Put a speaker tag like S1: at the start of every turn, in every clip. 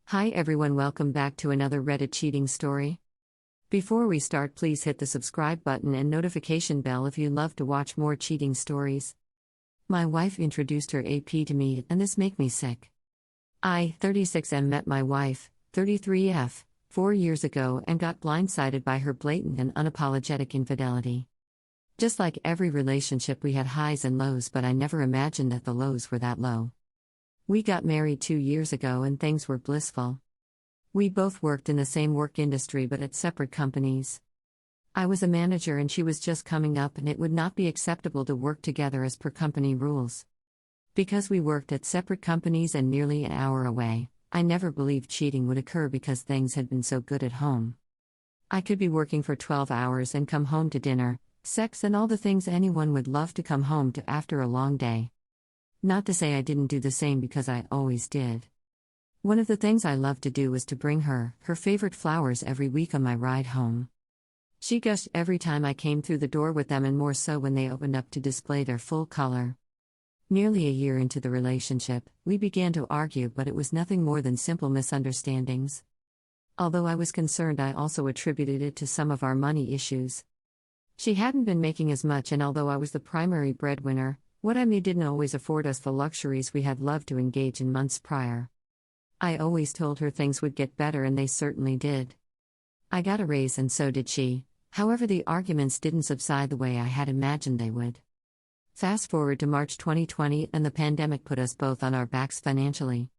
S1: Hi everyone, welcome back to another Reddit cheating story. Before we start, please hit the subscribe button and notification bell if you love to watch more cheating stories. My wife introduced her AP to me and this make me sick. I, 36M, met my wife, 33F, 4 years ago and got blindsided by her blatant and unapologetic infidelity. Just like every relationship, we had highs and lows, but I never imagined that the lows were that low. We got married 2 years ago and things were blissful. We both worked in the same work industry but at separate companies. I was a manager and she was just coming up, and it would not be acceptable to work together as per company rules. Because we worked at separate companies and nearly an hour away, I never believed cheating would occur because things had been so good at home. I could be working for 12 hours and come home to dinner, sex, and all the things anyone would love to come home to after a long day. Not to say I didn't do the same, because I always did. One of the things I loved to do was to bring her favorite flowers every week on my ride home. She gushed every time I came through the door with them, and more so when they opened up to display their full color. Nearly a year into the relationship, we began to argue, but it was nothing more than simple misunderstandings. Although I was concerned, I also attributed it to some of our money issues. She hadn't been making as much, and although I was the primary breadwinner, what I made didn't always afford us the luxuries we had loved to engage in months prior. I always told her things would get better, and they certainly did. I got a raise and so did she. However, the arguments didn't subside the way I had imagined they would. Fast forward to March 2020 and the pandemic put us both on our backs financially.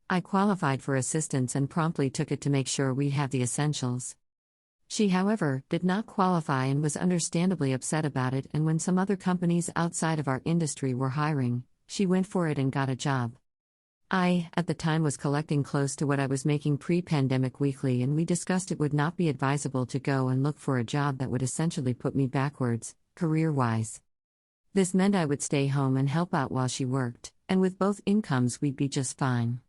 S1: I qualified for assistance and promptly took it to make sure we have the essentials. She, however, did not qualify and was understandably upset about it, and when some other companies outside of our industry were hiring, she went for it and got a job. I, at the time, was collecting close to what I was making pre-pandemic weekly, and we discussed it would not be advisable to go and look for a job that would essentially put me backwards, career-wise. This meant I would stay home and help out while she worked, and with both incomes we'd be just fine.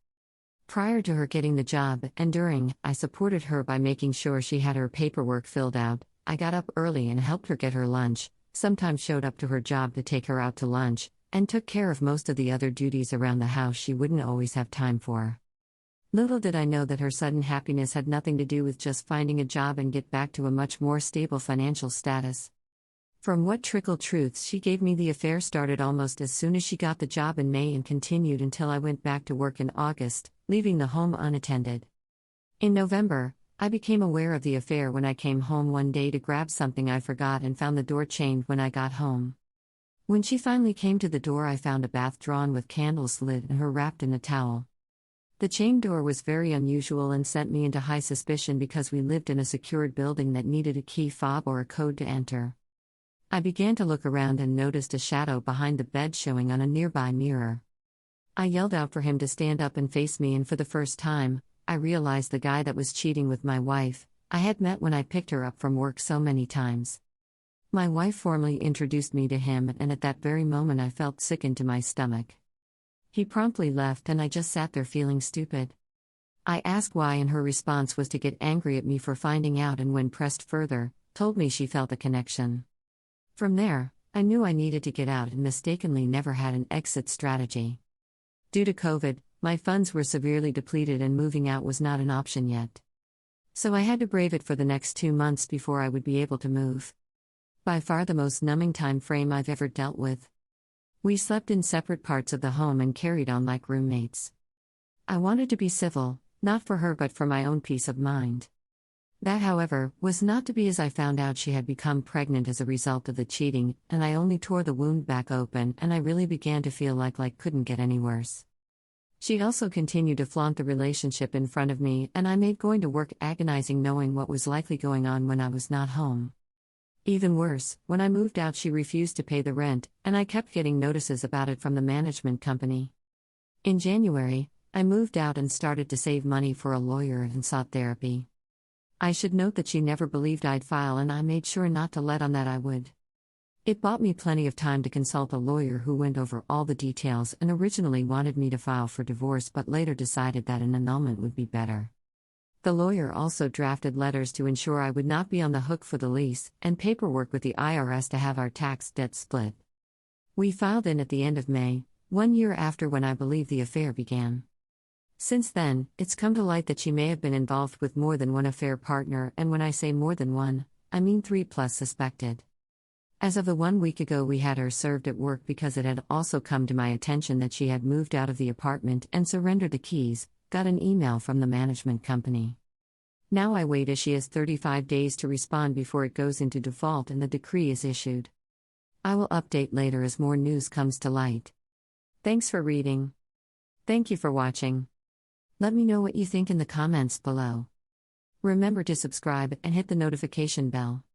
S1: Prior to her getting the job, and during, I supported her by making sure she had her paperwork filled out. I got up early and helped her get her lunch, sometimes showed up to her job to take her out to lunch, and took care of most of the other duties around the house she wouldn't always have time for. Little did I know that her sudden happiness had nothing to do with just finding a job and get back to a much more stable financial status. From what trickled truths she gave me, the affair started almost as soon as she got the job in May and continued until I went back to work in August, leaving the home unattended. In November, I became aware of the affair when I came home one day to grab something I forgot and found the door chained when I got home. When she finally came to the door, I found a bath drawn with candles lit and her wrapped in a towel. The chain door was very unusual and sent me into high suspicion because we lived in a secured building that needed a key fob or a code to enter. I began to look around and noticed a shadow behind the bed showing on a nearby mirror. I yelled out for him to stand up and face me, and for the first time, I realized the guy that was cheating with my wife, I had met when I picked her up from work so many times. My wife formally introduced me to him, and at that very moment I felt sick into my stomach. He promptly left and I just sat there feeling stupid. I asked why, and her response was to get angry at me for finding out, and when pressed further, told me she felt a connection. From there, I knew I needed to get out and mistakenly never had an exit strategy. Due to COVID, my funds were severely depleted and moving out was not an option yet. So I had to brave it for the next 2 months before I would be able to move. By far the most numbing time frame I've ever dealt with. We slept in separate parts of the home and carried on like roommates. I wanted to be civil, not for her but for my own peace of mind. That, however, was not to be, as I found out she had become pregnant as a result of the cheating, and I only tore the wound back open, and I really began to feel like couldn't get any worse. She also continued to flaunt the relationship in front of me, and I made going to work agonizing, knowing what was likely going on when I was not home. Even worse, when I moved out she refused to pay the rent, and I kept getting notices about it from the management company. In January, I moved out and started to save money for a lawyer and sought therapy. I should note that she never believed I'd file, and I made sure not to let on that I would. It bought me plenty of time to consult a lawyer who went over all the details and originally wanted me to file for divorce but later decided that an annulment would be better. The lawyer also drafted letters to ensure I would not be on the hook for the lease, and paperwork with the IRS to have our tax debt split. We filed in at the end of May, 1 year after when I believe the affair began. Since then, it's come to light that she may have been involved with more than one affair partner, and when I say more than one, I mean 3 plus suspected. As of the 1 week ago we had her served at work because it had also come to my attention that she had moved out of the apartment and surrendered the keys, got an email from the management company. Now I wait as she has 35 days to respond before it goes into default and the decree is issued. I will update later as more news comes to light. Thanks for reading. Thank you for watching. Let me know what you think in the comments below. Remember to subscribe and hit the notification bell.